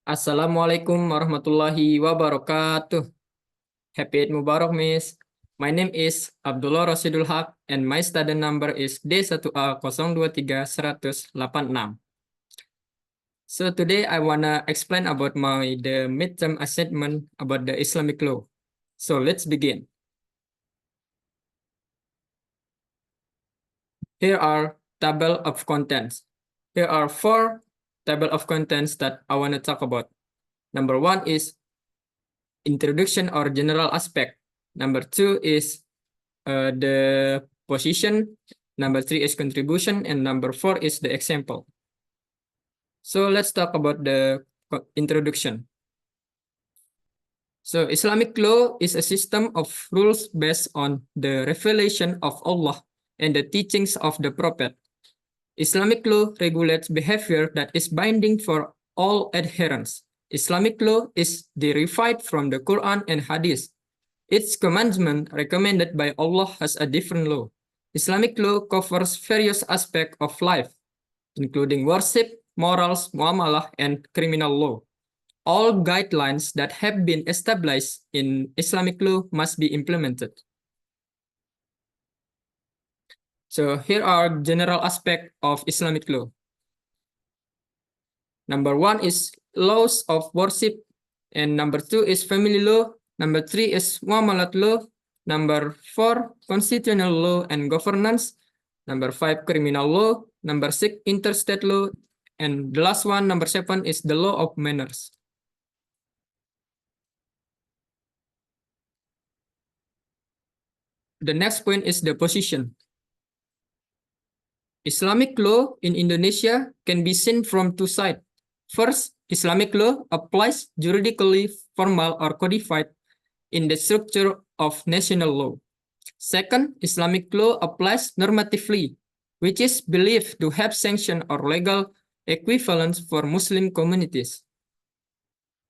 Assalamualaikum warahmatullahi wabarakatuh. Happy Eid Mubarak, Miss. My name is Abdullah Rasidul Haq and my student number is D1A023186. So today I wanna explain about the midterm assessment about the Islamic law. So let's begin. Here are table of contents. Here are 4 table of contents that I wanna talk about. Number 1 is introduction or general aspect. Number 2 is the position. Number 3 is contribution, and number 4 is the example. So let's talk about the introduction. So Islamic law is a system of rules based on the revelation of Allah and the teachings of the Prophet. Islamic law regulates behavior that is binding for all adherents. Islamic law is derived from the Quran and Hadith. Each commandment recommended by Allah has a different law. Islamic law covers various aspects of life, including worship, morals, muamalah, and criminal law. All guidelines that have been established in Islamic law must be implemented. So here are general aspects of Islamic law. Number 1 is laws of worship, and number 2 is family law. Number 3 is muamalat law. Number 4, constitutional law and governance. Number 5, criminal law. Number 6, interstate law. And the last one, number 7, is the law of manners. The next point is the position. Islamic law in Indonesia can be seen from 2 sides. First, Islamic law applies juridically formal or codified in the structure of national law. Second, Islamic law applies normatively, which is believed to have sanction or legal equivalence for Muslim communities.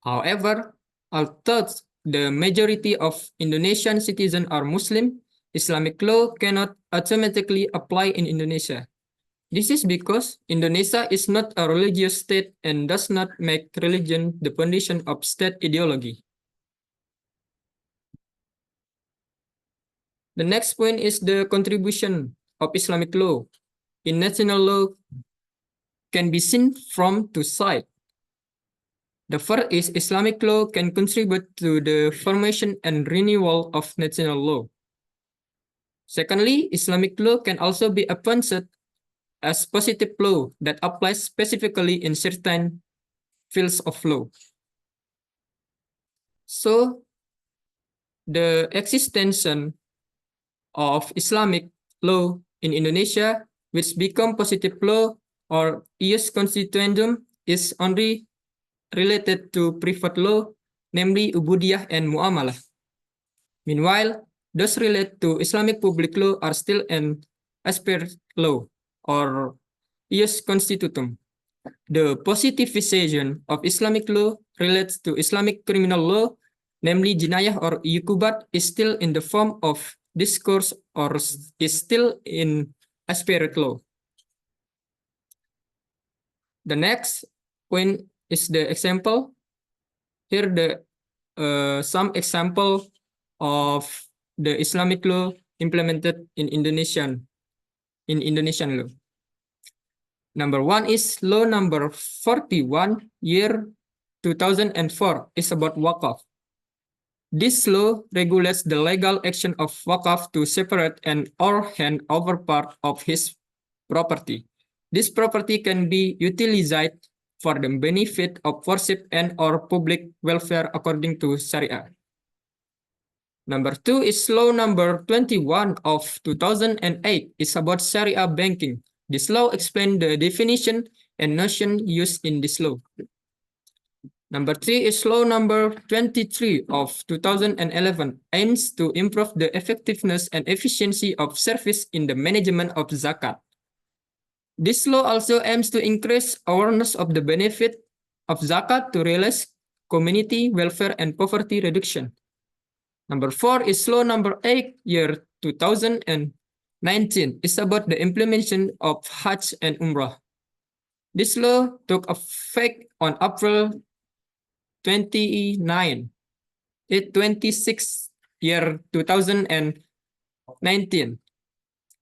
However, although the majority of Indonesian citizens are Muslim, Islamic law cannot automatically apply in Indonesia. This is because Indonesia is not a religious state and does not make religion the foundation of state ideology. The next point is the contribution of Islamic law in national law can be seen from 2 sides. The first is Islamic law can contribute to the formation and renewal of national law. Secondly, Islamic law can also be appointed as positive law that applies specifically in certain fields of law. So, the existence of Islamic law in Indonesia, which become positive law or ius constituendum, is only related to private law, namely ubudiyah and muamalah. Meanwhile, those related to Islamic public law are still an aspirate law or ius constitutum. The positivization of Islamic law relates to Islamic criminal law, namely jinayah or yukubat, is still in the form of discourse or is still in aspirate law. The next point is the example. Here the some example of the Islamic law implemented in Indonesian law. Number 1 is law number 41 year 2004 is about wakaf. This law regulates the legal action of wakaf to separate and or hand over part of his property. This property can be utilized for the benefit of worship and or public welfare according to Sharia. Number 2 is law number 21 of 2008 is about Sharia banking. This law explains the definition and notion used in this law. Number 3 is law number 23 of 2011 aims to improve the effectiveness and efficiency of service in the management of zakat. This law also aims to increase awareness of the benefit of zakat to realize community welfare and poverty reduction. Number 4 is law number 8 year 2019 is about the implementation of Hajj and Umrah. This law took effect on April 29, 26 year 2019.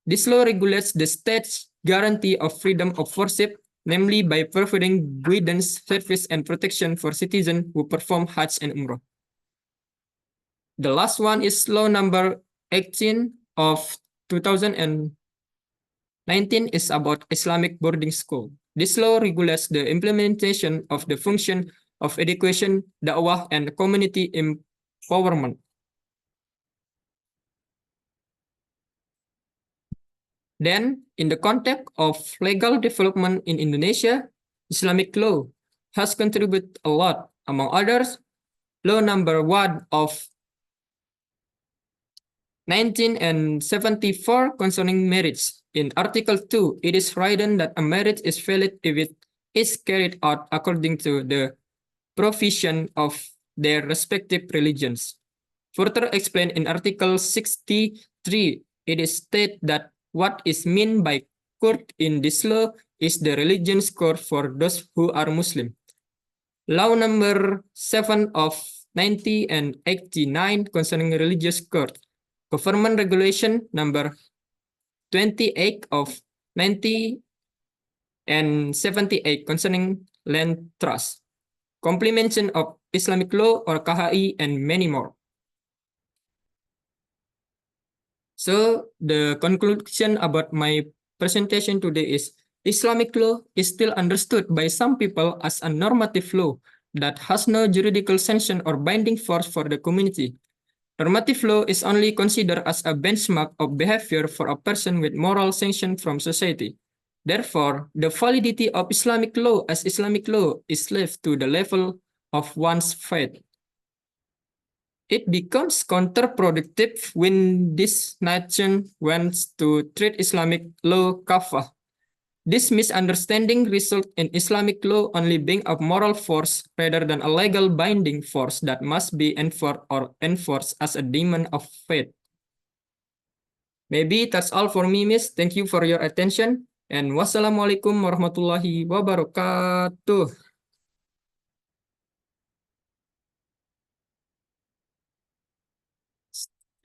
This law regulates the state's guarantee of freedom of worship, namely by providing guidance, service, and protection for citizens who perform Hajj and Umrah. The last one is law number 18 of 2019 is about Islamic boarding school. This law regulates the implementation of the function of education, da'wah, and community empowerment. Then, in the context of legal development in Indonesia, Islamic law has contributed a lot. Among others, law number 1 of 1974 concerning marriage. In Article 2, it is written that a marriage is valid if it is carried out according to the provision of their respective religions. Further explained in Article 63, it is stated that what is meant by court in this law is the religion's court for those who are Muslim. Law number 7 of 19 and 89 concerning religious court. Government Regulation number 28 of 90 and 78 concerning land trust. Complementation of Islamic law or KHI and many more. So the conclusion about my presentation today is Islamic law is still understood by some people as a normative law that has no juridical sanction or binding force for the community. Normative law is only considered as a benchmark of behavior for a person with moral sanction from society. Therefore, the validity of Islamic law as Islamic law is left to the level of one's faith. It becomes counterproductive when this nation wants to treat Islamic law kafah. This misunderstanding results in Islamic law only being a moral force rather than a legal binding force that must be enforced as a demand of faith. Maybe that's all for me, Miss. Thank you for your attention. And wassalamualaikum warahmatullahi wabarakatuh.